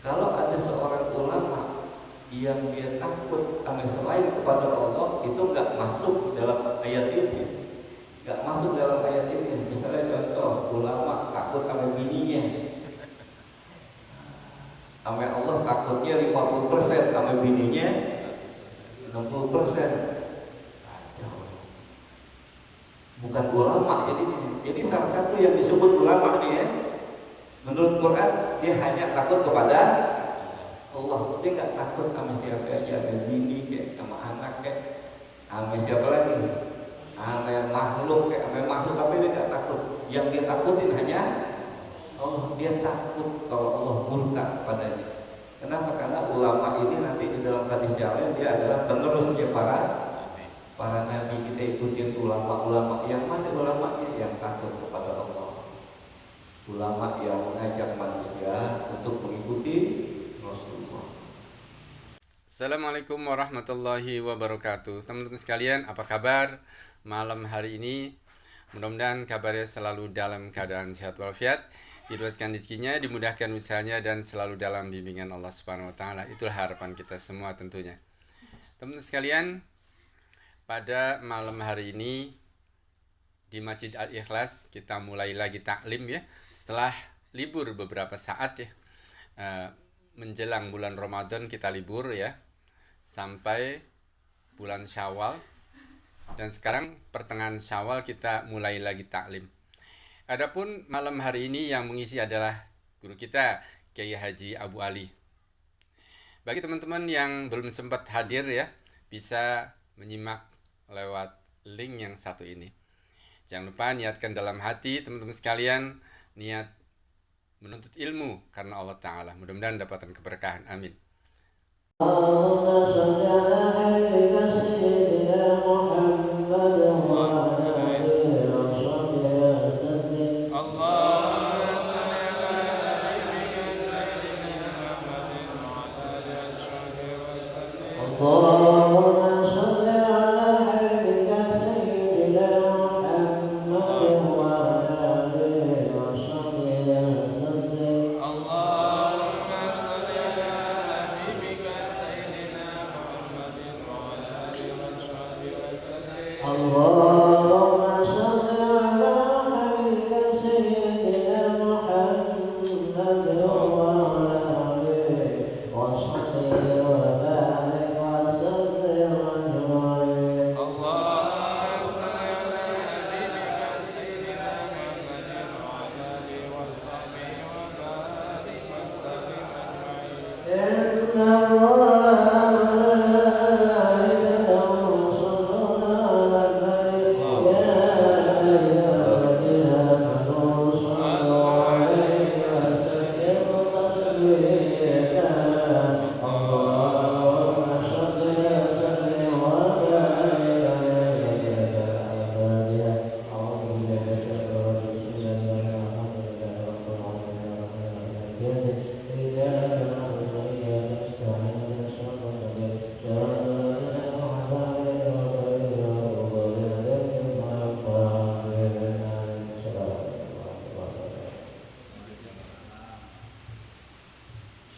Kalau ada seorang ulama yang dia takut sama selain kepada Allah, itu nggak masuk dalam ayat ini. Nggak masuk dalam ayat ini. Misalnya contoh, ulama takut sama bininya, sama Allah takutnya 50%, sama bininya 60%. Bukan ulama jadi salah satu yang disebut ulama nih ya, menurut Quran dia hanya takut kepada Allah. Dia nggak takut sama siapa aja, sama bini kayak, sama anak kayak, sama siapa lagi, sama makhluk kayak, sama makhluk, tapi dia nggak takut. Yang dia takutin hanya Allah. Dia takut kalau Allah murka padanya. Kenapa? Karena ulama ini nanti di dalam hadis yang lain dia adalah penerusnya para nabi. Kita ikutin ulama-ulama. Yang mana ulamanya? Yang takut kepada Allah, ulama yang mengajak manusia untuk mengikuti Rasulullah. Assalamualaikum warahmatullahi wabarakatuh. Teman-teman sekalian, apa kabar malam hari ini? Mudah-mudahan kabarnya selalu dalam keadaan sehat walafiat, diluaskan rezekinya, dimudahkan usahanya, dan selalu dalam bimbingan Allah Subhanahu wa taala. Itulah harapan kita semua tentunya. Teman-teman sekalian, pada malam hari ini di Masjid Al-Ikhlas kita mulai lagi taklim ya, setelah libur beberapa saat ya. Menjelang bulan Ramadan kita libur ya, sampai bulan Syawal, dan sekarang pertengahan Syawal kita mulai lagi taklim. Adapun malam hari ini yang mengisi adalah guru kita Kiai Haji Abu Ali. Bagi teman-teman yang belum sempat hadir ya, bisa menyimak lewat link yang satu ini. Jangan lupa niatkan dalam hati teman-teman sekalian, niat menuntut ilmu karena Allah Ta'ala. Mudah-mudahan dapatkan keberkahan. Amin.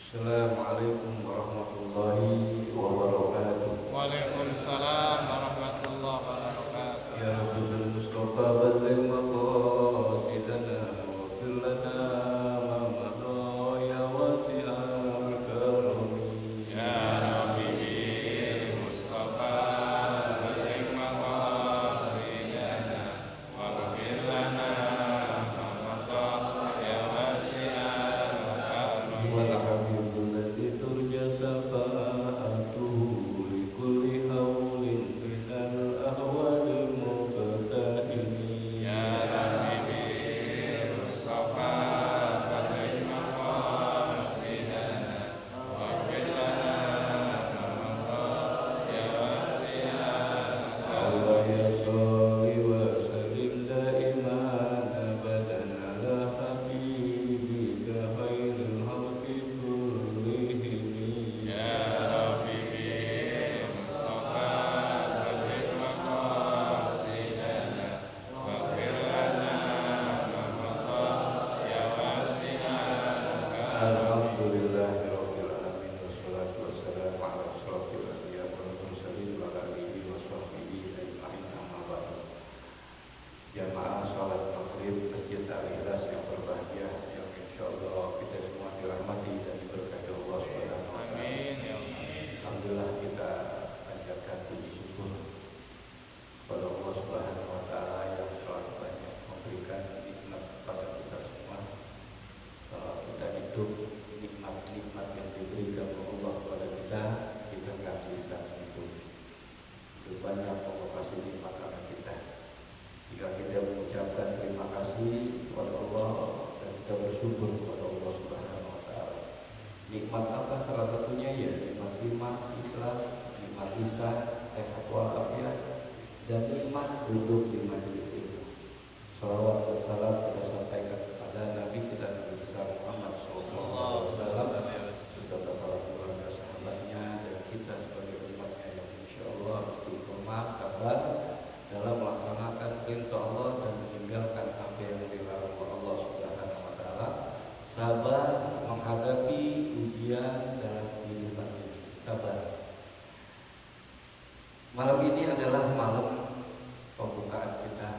Assalamualaikum warahmatullahi wabarakatuh. Waalaikumsalam warahmatullahi wabarakatuh. Ya Rabbi bil Mustafa balligh maqasidana wa fir lana ma madha ya wasi'al karami. Ya Rabbi bil Mustafa balligh maqasidana waghfir lana ma madha ya wasi'al karami. Wal habibul ladzi turja syafa'atuhu li kulli hawlin minal ahwali muqtahini. Ya Rabbi bil Mustafa balligh maqasidana waghfir lana ma madha ya wasi'al Allah ya sholli wa sallim daiman abadan ala habibika khairil khalqi kullihim. Nikmat apa? Salah satunya ya nikmat iman, Islam, nikmat lisan, sehat walafiat, dan nikmat duduk di majelis ilmu. Salawat dan salam kita sampaikan kepada Nabi kita Nabi besar Muhammad SAW beserta para keluarga sahabatnya dan kita sebagai umatnya yang insya Allah istiqomah sabar dalam melaksanakan perintah Allah dan meninggalkan apa yang dilarang Allah Subhanahu wa taala. Sabar menghadapi ujian dalam kehidupan ini. Sabar. Malam ini adalah malam pembukaan kita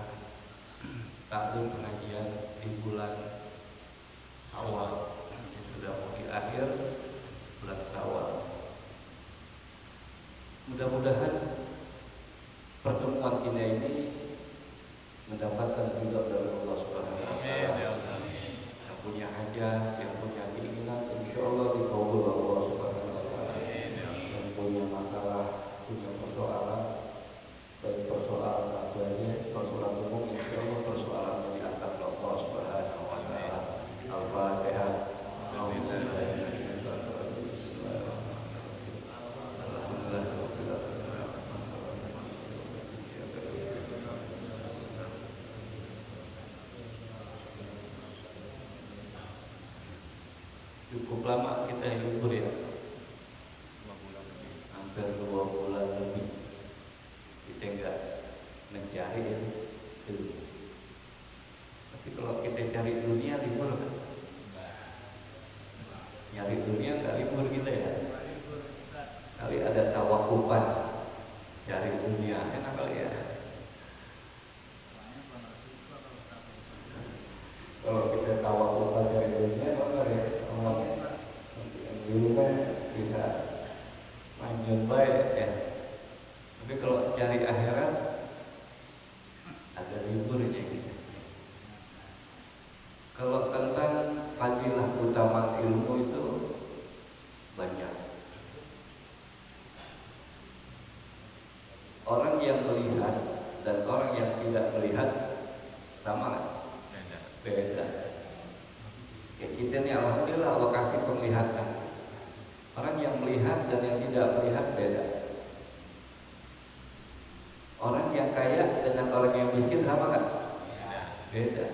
taklim pengajian di bulan Syawal yang sudah mau di akhir bulan Syawal. Mudah-mudahan pertemuan kita ini mendapatkan ridha dari Allah Subhanahu wa taala. Yang punya hajat, yang punya keinginan, insyaallah dikabul Allah Subhanahu wa taala. Yang punya masalah, punya persoalan, baik persoalan agamanya, persoalan umum, insyaallah persoalannya diangkat oleh Allah Subhanahu wa taala. Al-Fatihah. Cukup lama kita libur ya, hampir 2 bulan lebih kita enggak mencari ilmu. Tapi kalau kita cari dunia libur kan? Nyari dunia enggak libur kita ya. Kali ada tawakupan cari dunia enak kali ya. Kalau kita tawakupan cari dunia benar ya. Dulu kan bisa manjur baik ya, tapi kalau cari akhirat ada liburnya gitu. Kalau tentang fadilah utama ilmu itu banyak. Orang yang melihat dan orang yang tidak melihat sama nggak? Beda. Kayak kita nih alhamdulillah Allah kasih penglihatan. Orang yang melihat dan yang tidak melihat beda. Orang yang kaya dengan orang yang miskin sama nggak? Beda.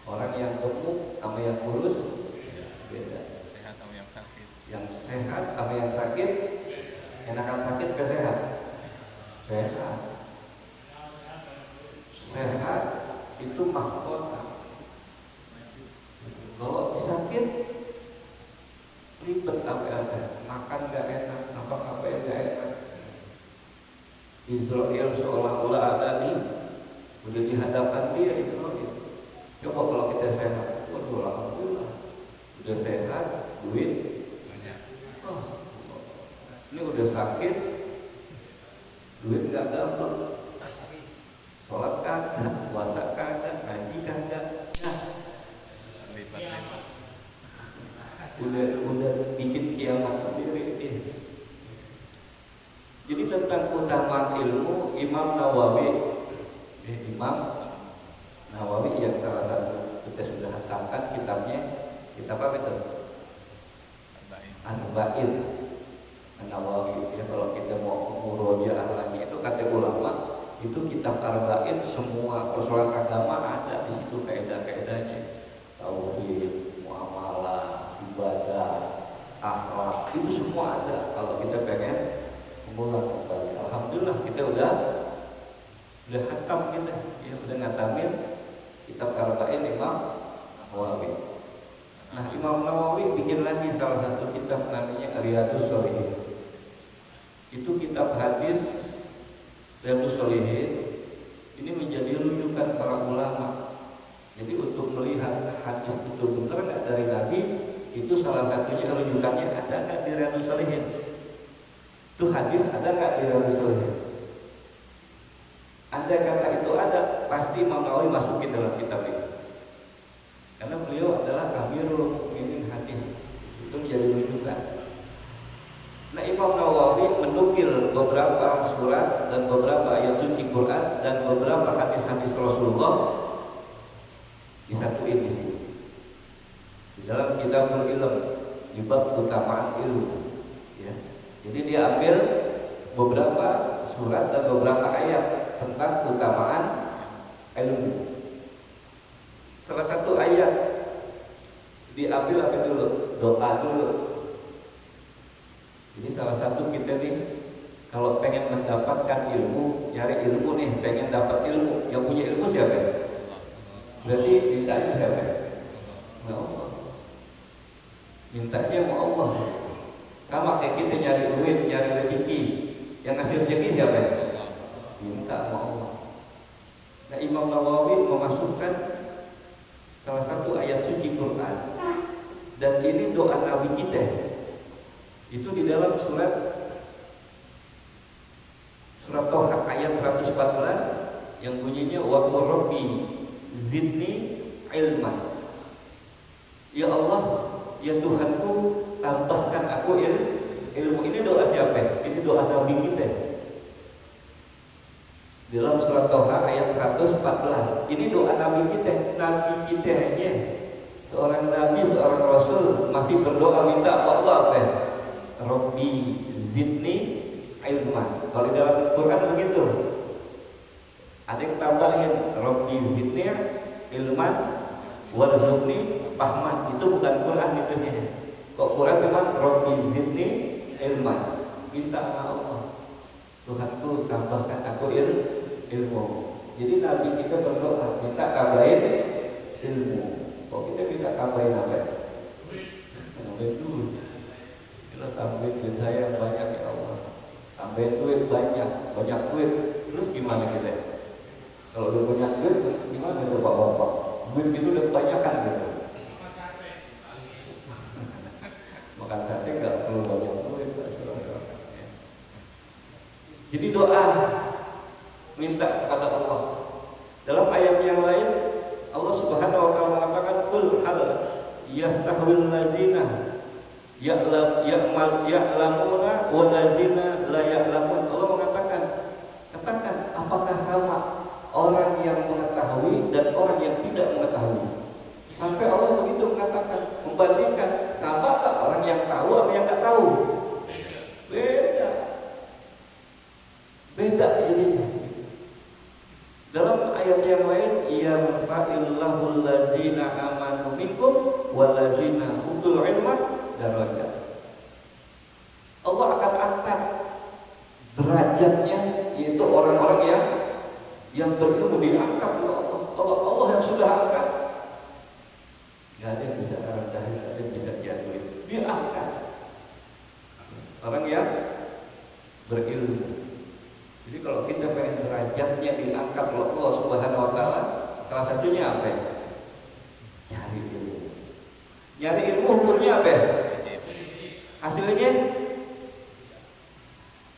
Orang yang gemuk sama yang kurus beda. Sehat atau yang sakit? Yang sehat sama yang sakit, enakan sakit ke sehat? Sehat. Sehat itu mahkota. Kalau sakit ribet apa-apa, makan gak enak, apa-apa gak enak. Israel seolah-olah ada nih, udah di hadapan dia Israel. Coba kalau kita sehat, waduh alhamdulillah, udah sehat, duit banyak. Oh, ini udah sakit, duit gak dapet, sholat kagak, puasa kagak, ngaji kagak. Nah, udah bikin kiamat sendiri dia. Jadi tentang keutamaan ilmu, Imam Nawawi yang salah satu kita sudah hantarkan kitabnya, kitab apa itu? Arba'in Nawawi. Ya, kalau kita mau murojaah lagi itu kata ulama itu kitab Arba'in semua persoalan agama ada di situ, kaidah-kaidahnya, tauhid, muamalah, ibadah, akhlak, itu semua ada. Kalau kita pengen mengulang kembali, alhamdulillah kita udah hatam kita, ya udah ngatamin kitab Arba'in Imam Nawawi. Nah, Imam Nawawi bikin lagi salah satu kitab namanya Riyadhus Shalihin. Itu kitab hadis Riyadhus Shalihin ini menjadi rujukan para ulama. Jadi untuk melihat hadis itu benar nggak dari Nabi, itu salah satunya rujukannya ada nggak di Riyadhus Shalihin. Itu hadis ada nggak di Riyadhus Shalihin? Andai kata itu ada, pasti Imam Nawawi masukin dalam kitab ini. Karena beliau adalah Amirul Mukminin hadis, itu menjadi rujukan. Nah, Imam Nawawi menukil beberapa surat dan beberapa ayat suci Quran dan beberapa hadis-hadis Rasulullah disatuin di sini. Di dalam Kitabul Ilm di bab keutamaan ilmu. Ya. Jadi dia ambil beberapa surat dan beberapa ayat tentang keutamaan ilmu. Salah satu ayat diambil apa dulu? Doa dulu. Jadi salah satu kita nih kalau pengen mendapatkan ilmu, nyari ilmu nih, pengen dapat ilmu, yang punya ilmu siapa? Berarti mintanya siapa? Ya Allah. Mintanya sama Allah. Sama kayak kita nyari duit, nyari rezeki, yang ngasih rezeki siapa? Minta sama Allah. Nah, Imam Nawawi memasukkan salah satu ayat suci Quran, dan ini doa Nabi kita. Itu di dalam surat Toha ayat 114 yang bunyinya wa qur rabbi zidni ilman. Ya Allah, ya Tuhanku, tambahkan aku ilmu. Ini doa siapa? Ini doa Nabi kita. Dalam surat Toha ayat 114. Ini doa Nabi kita. Nabi kita aja, seorang nabi, seorang rasul masih berdoa minta Allah apa? Rabbi zidni ilman. Kalau di dalam Quran begitu. Ada yang tambahin Rabbi zidni ilman warzuqni fahman. Itu bukan Quran itu nya. Kok Quran memang Rabbi zidni ilman. Minta sama Allah. Tuhanku tambahkan aku ilmu. Jadi Nabi kita berdoa minta tambahin ilmu. Kok kita minta tambahin apa? Tambahin duit. Kita tambahin duit saya banyak ya Allah. Tambahin duit banyak duit. Terus gimana kita? Kalau udah banyak duit, gimana tuh Bapak? Duit itu udah kebanyakan gitu. Makan sate nggak perlu banyak duit. Jadi doa minta kepada Allah. Dalam ayat yang lain Allah Subhanahu wa taala mengatakan qul hal yastahwil ladzina ya'lamuna wal ladzina la ya'lamun. Allah mengatakan, katakan apakah sama orang yang mengetahui dan orang yang tidak mengetahui? Sampai Allah begitu mengatakan, membandingkan, sama tak orang yang tahu sama yang tidak tahu? Beda jadinya. Dalam ayat yang lain, yarfa'illahu allazina amanu minkum wallazina utul ilma darajat. Allah akan angkat derajatnya, yaitu orang-orang yang berilmu diangkat oleh Allah. Allah yang sudah angkat, nggak ada yang bisa rendahin, nggak ada yang bisa jatuhin. Dia angkat orang yang berilmu. Jadi kalau kita pengen derajatnya diangkat oleh Allah Subhanahu wa taala, salah satunya apa? Nyari ilmu. Nyari ilmu hukumnya apa? Hasilnya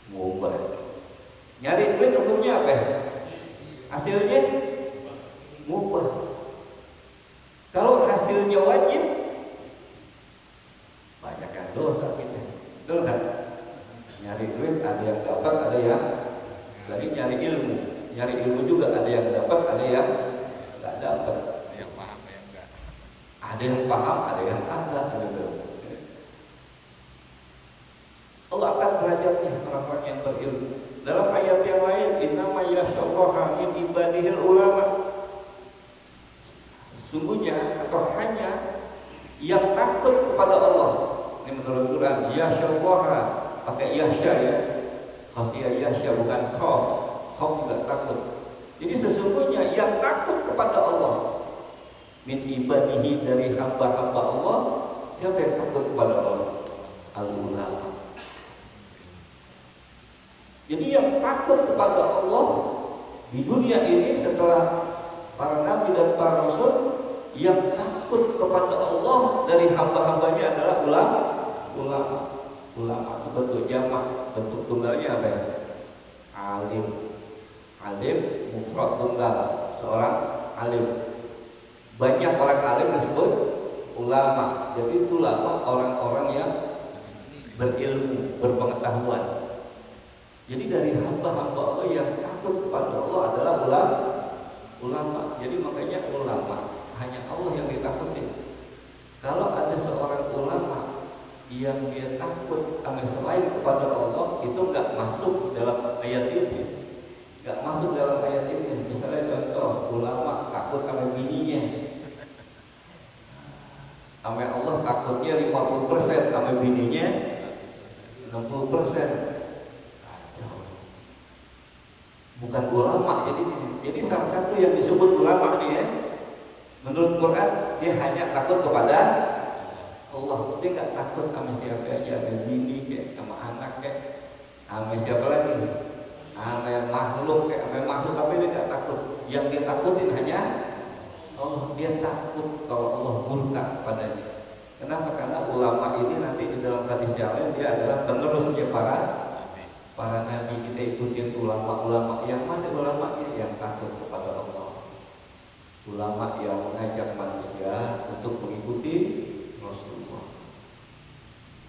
mubah. Nyari duit hukumnya apa? Hasilnya mubah. Kalau hasilnya wajib, banyak yang dosa kita. Betul kan? Nyari duit ada yang dapat, ada yang. Jadi nyari ilmu juga ada yang dapat, ada yang nggak dapat. Ada yang paham, ada yang enggak. Ada yang paham, ada yang enggak. Allah akan derajatnya orang-orang yang berilmu. Dalam ayat yang lain, innama yasyallahu min ibadihil ulama. Sungguhnya atau hanya yang takut kepada Allah. Ini menurut Quran, yasyallahu pakai yasya ya. Khasiyah yasya bukan khauf. Khauf juga takut. Jadi sesungguhnya yang takut kepada Allah min ibadihi, dari hamba-hamba Allah. Siapa yang takut kepada Allah? Al-ulama. Jadi yang takut kepada Allah di dunia ini setelah para nabi dan para rasul, yang takut kepada Allah dari hamba-hambanya adalah ulama. Ulama itu bentuk jamak, bentuk tunggalnya apa ya? Alim, mufrad tunggal, seorang alim. Banyak orang alim disebut ulama. Jadi itu ulama orang-orang yang berilmu, berpengetahuan. Jadi dari hamba-hamba Allah yang takut kepada Allah adalah ulama. Jadi makanya ulama hanya Allah yang ditakuti. Kalau ada seorang ulama yang dia takut sama selain kepada Allah itu nggak masuk dalam ayat ini, nggak masuk dalam ayat ini. Misalnya contoh ulama takut sama bininya, sama Allah takutnya 50%, sama bininya 60%. Bukan ulama jadi salah satu yang disebut ulama nih ya, menurut Quran dia hanya takut kepada Allah. Dia nggak takut sama siapa aja, sama bini kayak, sama anak kayak, sama siapa lagi, sama makhluk kayak, sama makhluk, tapi dia nggak takut. Yang dia takutin hanya Allah. Dia takut kalau Allah murka padanya. Kenapa? Karena ulama ini nanti di dalam hadis yang lain dia adalah penerusnya para nabi. Kita ikutin ulama-ulama. Yang mana ulamanya? Yang takut kepada Allah. Ulama yang mengajak manusia untuk mengikuti Rasulullah,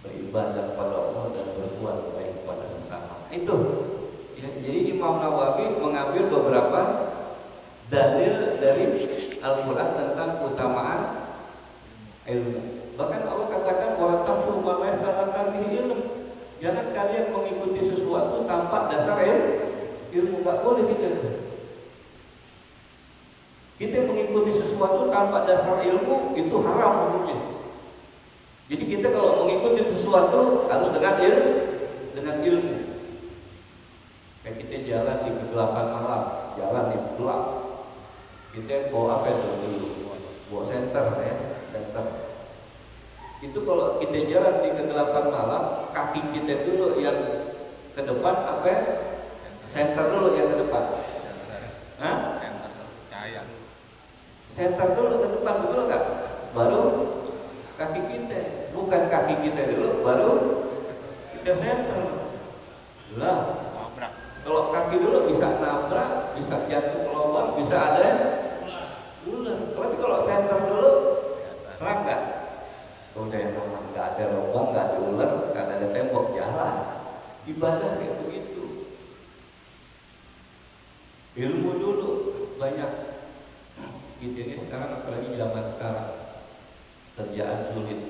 beribadah kepada Allah dan berbuat baik kepada sesama. Itu ya, jadi Imam Nawawi mengambil beberapa dalil dari Al-Quran tentang keutamaan ilmu. Bahkan Allah katakan wala taqfu ma laysa laka bihi ilm. Jangan kalian mengikuti sesuatu tanpa dasar ilmu. Nggak boleh kita. Kita mengikuti sesuatu tanpa dasar ilmu itu haram hukumnya. Jadi kita kalau mengikuti sesuatu harus dengan ilmu. Kayak kita jalan di kegelapan malam, jalan di gelap. Kita bawa apa itu dulu? Bawa senter ya, senter. Itu kalau kita jalan di kegelapan malam, kaki kita dulu yang ke depan apa? Senter dulu yang ke depan. Hah? Senter dulu ke depan, betul nggak? Baru kaki kita, bukan kaki kita dulu, baru kita senter. Lah, kalau kaki dulu bisa nabrak, bisa jatuh ke lubang, bisa ada ular. Tapi kalau senter dulu, serang nggak? Udah memang nggak ada lubang, nggak ada ular, nggak ada tembok, jalan. Ibadah kayak begitu. Ilmu dulu banyak. Gitu ini sekarang, apalagi zaman sekarang, kerjaan sulit,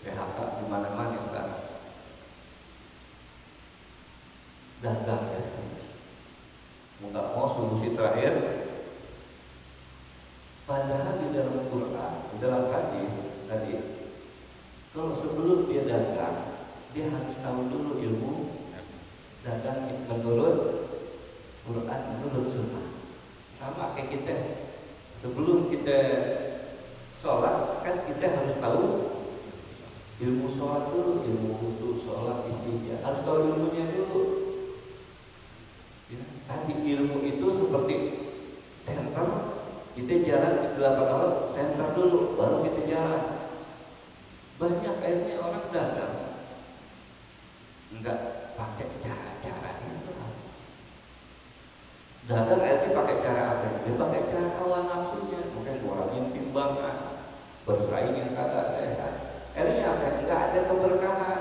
PHK di mana-mana sekarang. Dagang ya, nggak mau solusi terakhir. Padahal di dalam Quran, di dalam hadis tadi, kalau sebelum dia dagang, dia harus tahu dulu ilmu dagang menurut Quran, menurut Sunnah. Sama kayak kita. Sebelum kita sholat kan kita harus tahu ilmu sholat dulu, ilmu wudu, sholat, istighfar, harus tahu ilmunya dulu. Ya, tadi ilmu itu seperti senter, kita jalan di delapan orang, senter dulu, baru kita jalan. Banyak akhirnya orang dagang nggak pakai cara-cara Islam. Dagang akhirnya pakai cara apa? Dia pakai cara hawa nafsunya, mungkin ngurangin timbangan, bersaing yang kagak sehat. Akhirnya apa? Nggak ada keberkahan.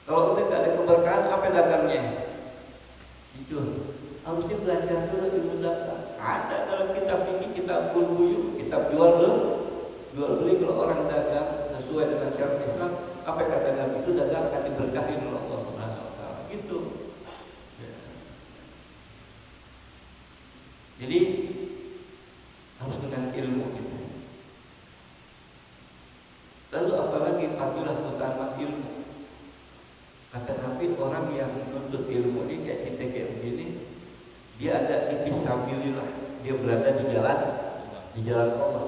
Kalau udah nggak ada keberkahan, apa dagangnya? Itu harusnya belajar dulu ilmu dagang. Ada dalam kitab fikih, kitab buyuk, kitab jual beli. Kalau orang dagang sesuai dengan syariat Islam, apa kata Nabi itu dagang akan diberkahi oleh Allah Subhanahu wa taala. Gitu. Jadi harus dengan ilmu gitu. Lalu apalagi fadilah utama ilmu. Kata Nabi, orang yang menuntut ilmu ini kayak kita kayak begini, dia ada di fisabilillah, dia berada di jalan Allah.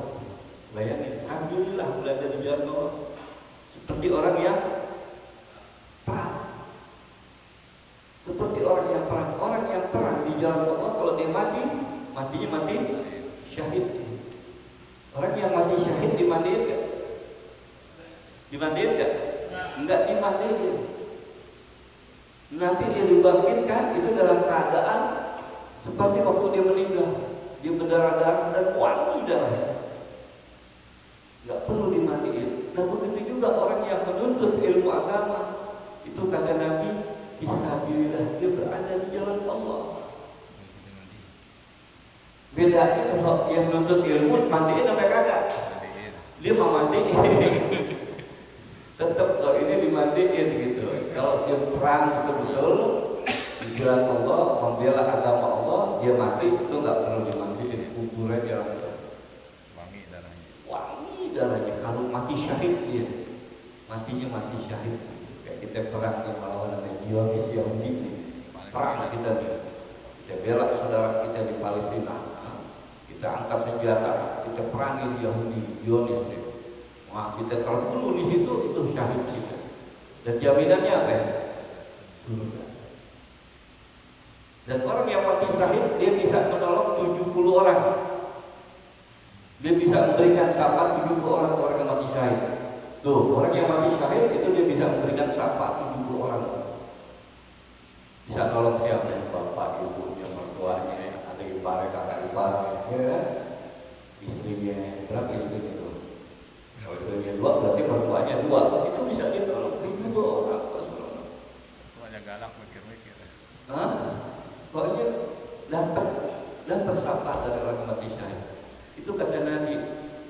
Bayangin, sabilillah berada di jalan Allah. Seperti orang yang perang. Seperti orang yang perang. Orang yang perang di jalan Allah, kalau dia matinya mati syahid. Orang yang mati syahid dimandiin gak? Dimandiin gak? Enggak dimandiin. Nanti dia dibangkitkan itu dalam keadaan seperti waktu dia meninggal. Dia berdarah-darah dan wangi darahnya. Enggak perlu dimandiin. Dan begitu juga orang yang menuntut ilmu agama, itu kata Nabi, fisabilillah, dia berada di jalan Allah. Bedanya kalau yang nuntut ilmu mandiin sampai kagak? Dia mau mandiin. Tetap kalau ini dimandiin gitu. Kalau dia perang betul-betul di jalan Allah, membela agama Allah, dia mati itu nggak perlu dimandiin, kuburnya dia langsung Wangi darahnya. wangi darahnya. Kalau mati syahid dia, matinya mati syahid. Kayak kita perang yang melawan Zionis Yahudi ini, perang kita nih, kita bela saudara kita di Palestina, kita angkat senjata, kita perangin Yahudi Zionis nih. Wah, kita terbunuh di situ, itu syahid kita. Dan jaminannya apa ya? Surga. Dan orang yang mati syahid, dia bisa menolong 70 orang. Dia bisa memberikan syafaat 70 orang yang mati syahid. Tuh, orang yang mati syahid itu dia bisa memberikan syafaat 70 orang. Bisa nolong siapa? Bapak, ibunya, mertuanya, adik ipar, kakak ipar, ya, istrinya, berapa istrinya itu? Kalau istrinya 2 berarti mertuanya 2. Itu bisa ditolong 70 orang. Soalnya galak mikir-mikir. Hah? Pokoknya dapat syafaat dari orang mati syahid. Itu kata Nabi,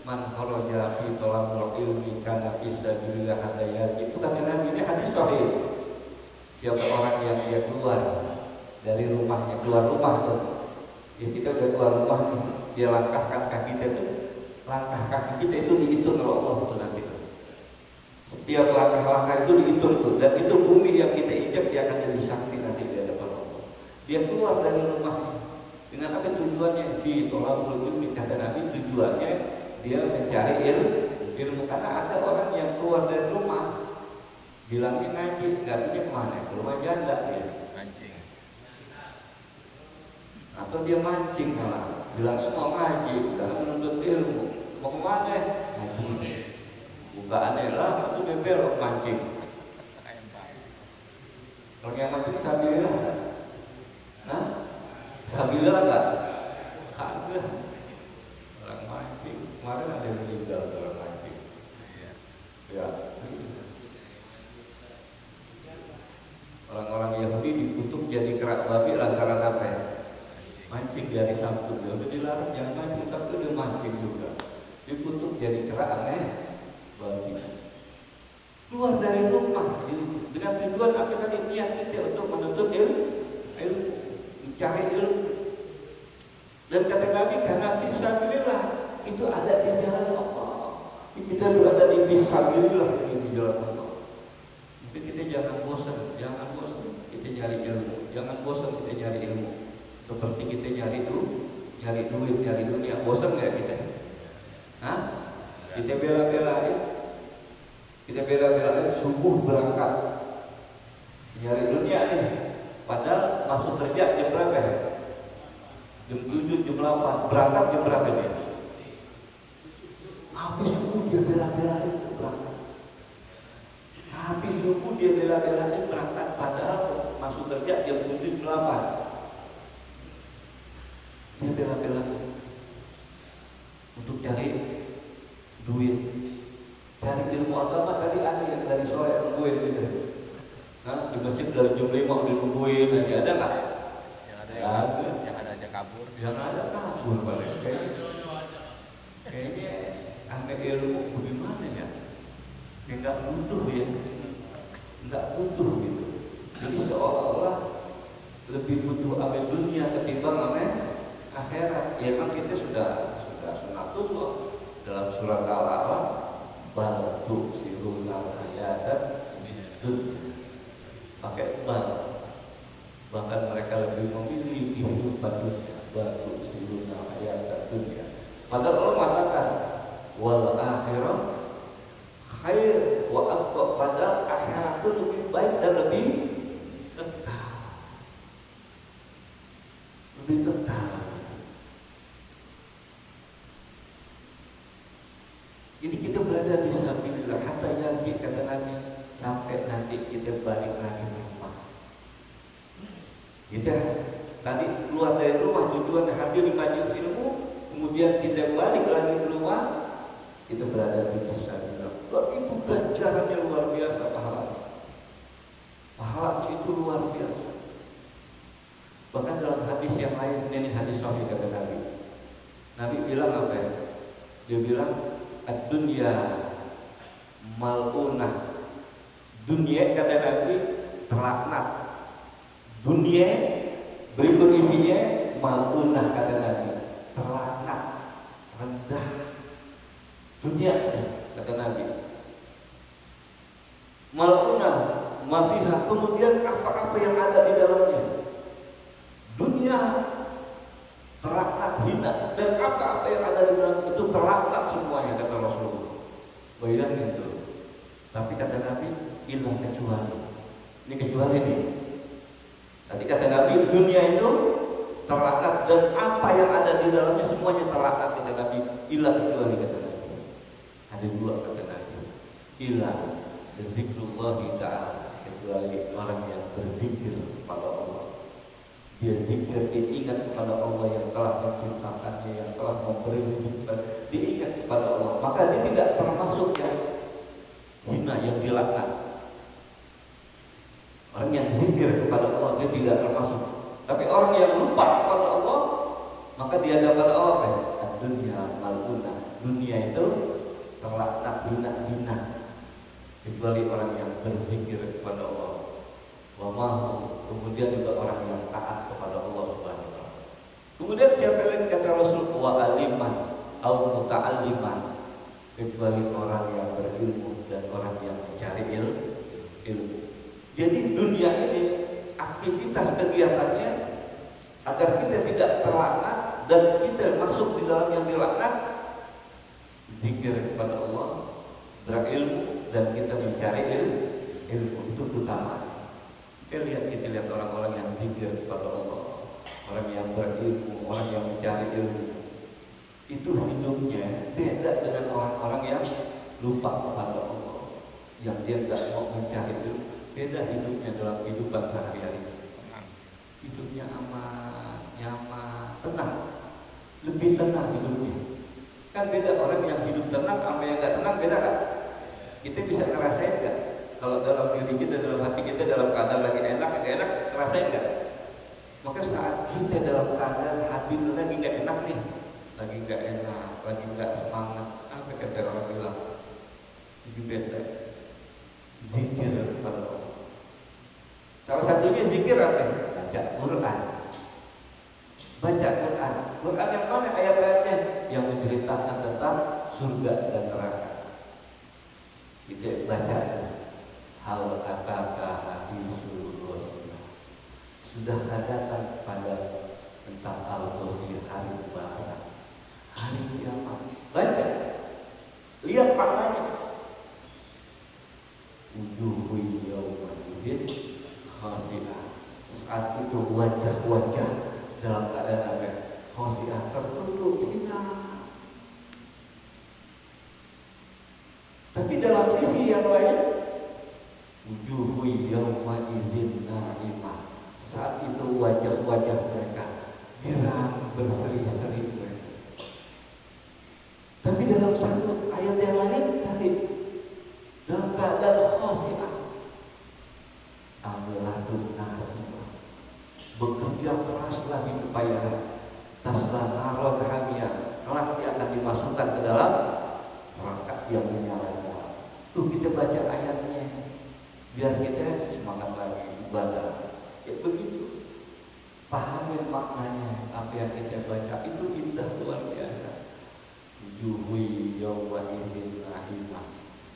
man kharaja fi talabul ilmi kana fi sabilillah hadayat. Itu kata Nabi, ini hadis sahih. Siapa orang yang dia keluar dari rumahnya, keluar rumah tuh, ya kita udah keluar rumah nih, dia langkahkan kaki kita tuh, langkah kaki kita itu dihitung oleh Allah tuh nanti. Setiap langkah-langkah itu dihitung tuh, dan itu bumi yang kita injak dia akan jadi saksi nanti di hadapan Allah. Dia keluar dari rumahnya dengan apa tujuannya? Fi tolabul ilmi, kata Nabi, tujuannya dia mencari ilmu. Karena ada orang yang keluar dari rumah bilangnya ngaji, ngajinya kemana? Ke rumah janda dia. Mancing. Atau dia mancing malah, bilangnya mau ngaji, dalam menuntut ilmu. Mau kemana? Ngaji. Bukaannya lah, itu dia belok mancing. Ayam payah. Orang yang mancing sabilillah enggak? Hah? Sabilillah enggak? Kagak. Orang mancing, kemarin ada yang meninggal orang mancing. Iya. Ya. Orang-orang Yahudi dikutuk jadi kerak babi lantaran apa ya? Mancing di hari Sabtu. Dia udah dilarang jangan mancing Sabtu, dia mancing juga. Dikutuk jadi kerak aneh babi. Keluar dari rumah dengan tujuan apa tadi? Niat kita untuk menuntut ilmu, mencari ilmu. Dan kata Nabi, karena fisabilillah itu ada di jalan Allah. Kita berada di fisabilillah, di jalan Allah. Jadi kita jangan bosan kita nyari ilmu, jangan bosan kita nyari ilmu. Seperti kita nyari duit, nyari dunia, bosan nggak kita? Hah? Kita bela-belain subuh berangkat nyari dunia nih. Padahal masuk kerja jam berapa? Jam 7, jam 8, berangkat jam berapa dia? Habis subuh dia bela-belain berangkat. Habis subuh dia bela-belain berangkat, padahal masuk kerja jam 7, jam 8. Dia bela-belain untuk cari duit, cari ilmu agama. Tadi ada yang dari sore nungguin gitu. Nah, di masjid dari jam 5 udah nungguin aja, ada nggak? Yang ada aja kabur. Yang ada kabur balik. Kayaknya ambil ilmu bagaimana ya? Nggak butuh ya, nggak butuh gitu. Jadi seolah-olah lebih butuh ambil dunia ketimbang ambil akhirat. Ya kan kita sudah sunatullah dalam surat Al-A'raf, bal tu'siruna hayatan dunya, pakai bal, bahkan mereka lebih memilih kehidupan dunia, bal tu'siruna hayatan dunya. Padahal Allah mengatakan wal akhirah khair wa abqa, padahal akhirat itu lebih baik dan lebih kekal. Lebih kekal. Jadi kita berada di sabilillah hatta yarji, kata Nabi, sampai nanti kita balik lagi ke rumah. Kita tadi keluar dari rumah tujuan hadir di majelis ilmu, kemudian kita balik lagi ke rumah, kita berada di sabilillah. Itu ganjarannya luar biasa pahalanya. Pahalanya itu luar biasa. Bahkan dalam hadis yang lain, ini hadis sahih kata Nabi. Nabi bilang apa ya? Dia bilang ad-dunya mal'unah Dunia kata Nabi terlaknat. Dunia berikut isinya malunah kata Nabi, terlaknat, rendah. Dunia kata Nabi malunah mafiha, kemudian apa-apa yang ada di dalamnya. Dunia terlaknat, hina, dan apa-apa yang ada di dalam itu terlaknat semuanya kata Rasulullah. Bayangin itu. Tapi kata Nabi ilah kecuali. Ini kecuali nih. Tadi kata Nabi dunia itu terlaknat dan apa yang ada di dalamnya semuanya terlaknat kata Nabi. Ilah kecuali kata Nabi. Ada dua kata Nabi. Ilah zikrullah ta'ala, kecuali orang yang berzikir kepada Allah. Dia zikir, dia ingat kepada Allah yang telah menciptakannya, yang telah memberi hidup, dia ingat kepada Allah, maka dia tidak termasuk yang hina, yang dilaknat. Orang yang zikir kepada Allah dia tidak termasuk. Tapi orang yang lupa kepada Allah, maka dia ada pada Allah kan? Dunia maluna, dunia itu terlaknat, hina. Kecuali orang yang berzikir kepada Allah. Kemudian juga orang yang taat kepada Allah Subhanahu wa taala. Kemudian siapa lagi kata Rasul wa aliman au muta'alliman, kecuali orang yang berilmu dan orang yang mencari ilmu. Jadi dunia ini aktivitas kegiatannya agar kita tidak terlaknat dan kita masuk di dalam yang dilaknat, zikir kepada Allah, berilmu, dan kita mencari ilmu itu utama. Kita lihat orang-orang yang zikir kepada Allah, orang yang berilmu, orang yang mencari ilmu, itu hidupnya beda dengan orang-orang yang lupa kepada Allah, yang dia tidak mau mencari ilmu. Beda hidupnya dalam kehidupan sehari-hari. Hidupnya aman, nyaman, tenang, lebih tenang hidupnya. Kan beda orang yang hidup tenang sama yang nggak tenang, beda kan? Kita bisa ngerasain nggak? Kalau dalam diri kita, dalam hati kita, dalam keadaan lagi enak, nggak enak, ngerasain nggak? Maka saat kita dalam keadaan hati lagi nggak enak nih, lagi nggak enak, lagi nggak semangat, apa kata orang bilang? Jadi beda. Zikir kepada Allah. Salah satunya zikir apa? Baca Quran. Baca Quran. Quran yang mana ayat-ayatnya? Yang menceritakan tentang surga dan neraka. Kita baca. Hal ataka hadisul ghasiyah. Sudahkah datang pada tentang al-ghasiyah, hari pembahasan, hari kiamat. Baca. Lihat maknanya. Wujuhu yawma idzin khashi'ah. Saat itu wajah-wajah dalam keadaan apa? Khashi'ah, tertunduk, hina. Tapi dalam sisi yang lain, wujuhu yawma idzin na'imah. Saat itu wajah-wajah mereka girang, berseri-seri mereka. Tapi dalam satu ayat yang lain tadi, dalam keadaan khashi'ah, amilatun nasibah, bekerja keras lagi kepayahan, tasla naron hamiyah, kelak dia akan dimasukkan ke dalam neraka yang menyala-nyala. Tuh kita baca ayatnya, biar kita semangat lagi ibadah. Ya begitu, pahamin maknanya, apa yang kita baca itu indah luar biasa. Wujuhu yawma idzin na'imah,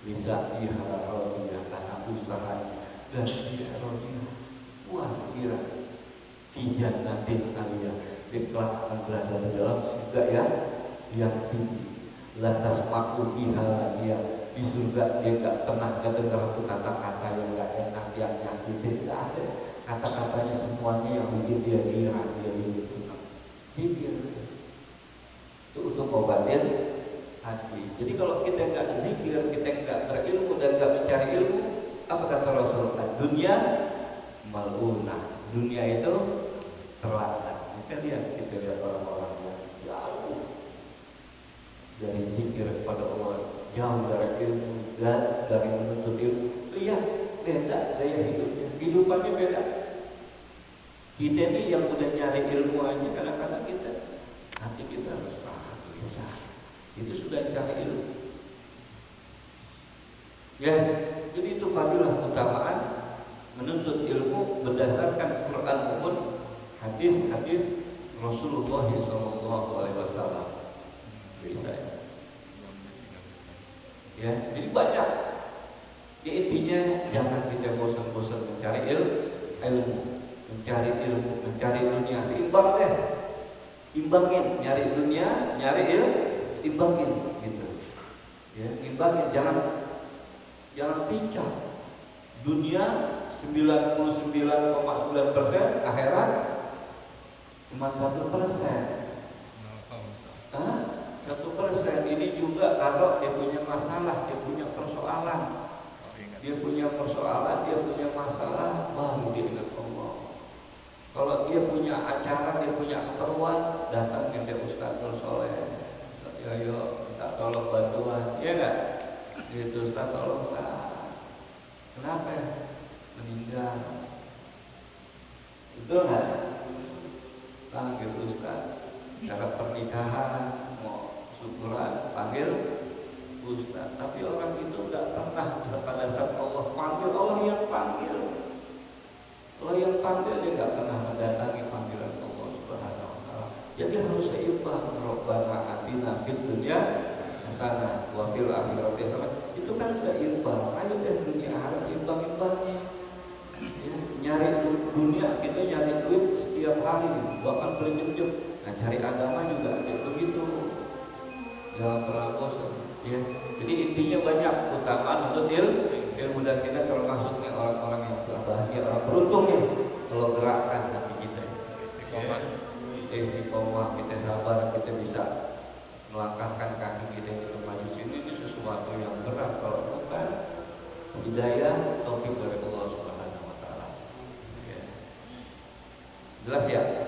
bisa diharapkan karena usahanya, dan diharapkan puas kira fi jannatin aliyah, kelak akan berada di dalam surga yang tinggi. Lantas maku fiha dia di surga, dia nggak pernah dengar tuh kata-kata yang nggak enak, yang nyakitin, nggak ada. Kata-katanya semuanya yang bikin dia girang, dia bikin senang. Pikir itu untuk obatin hati. Jadi kalau kita nggak zikir, kita nggak berilmu dan nggak mencari ilmu, apa kata Rasulullah? Dunia malunah, dunia itu terlaknat. Kita lihat orang-orang yang jauh dari zikir kepada Allah, jauh dari ilmu dan dari menuntut ilmu. Lihat beda daya hidupnya, kehidupannya beda. Kita ini yang udah nyari ilmu aja, kadang-kadang kita hati kita resah, gelisah. Itu sudah cari ilmu. Ya, Jadi itu fadilah utamaan menuntut ilmu berdasarkan Quran maupun hadis-hadis Rasulullah SAW. Bisa ya. Jadi banyak. Ya intinya jangan kita bosan-bosan mencari ilmu, mencari dunia, seimbang deh. Imbangin, nyari dunia, nyari imbangin gitu. Ya, imbangin, jangan pincang. Dunia 99,9%, akhirat cuma 1%. 1%. Ini juga kalau dia punya masalah, dia punya persoalan, dia punya masalah, baru dia ingat Allah. Kalau dia punya acara, dia punya keperluan, datang ke Ustaz Nur Soleh. Ayo minta tolong bantuan, iya enggak? Itu Ustaz, tolong Ustaz. Kenapa ya? Meninggal. Betul nggak? Panggil Ustaz. Cara pernikahan, mau syukuran, panggil Ustaz. Tapi orang itu nggak pernah pada saat Allah panggil, Allah yang panggil. Allah yang panggil, dia nggak pernah mendatangi panggilan Allah Subhanahu wa Ta'ala. Jadi harus seimbang. Rabbana atina fid dunya hasanah wa fil akhirati hasanah. Itu kan seimbang. Ayo deh dunia harus imbang-imbangnya. Ya, nyari dunia, kita nyari duit setiap hari, bahkan berjam-jam. Nah, cari agama juga begitu. Jangan pernah bosan. Ya. Jadi intinya banyak utamaan untuk ilmu, dan kita termasuk orang-orang yang bahagia, orang beruntung nih kalau gerakkan hati kita. Istiqomah. Istiqomah, kita sabar, kita bisa melangkahkan kaki kita untuk maju sini. Ini sesuatu yang berat kalau bukan hidayah taufik dari Allah Subhanahu wa Ta'ala. Ya. Jelas ya?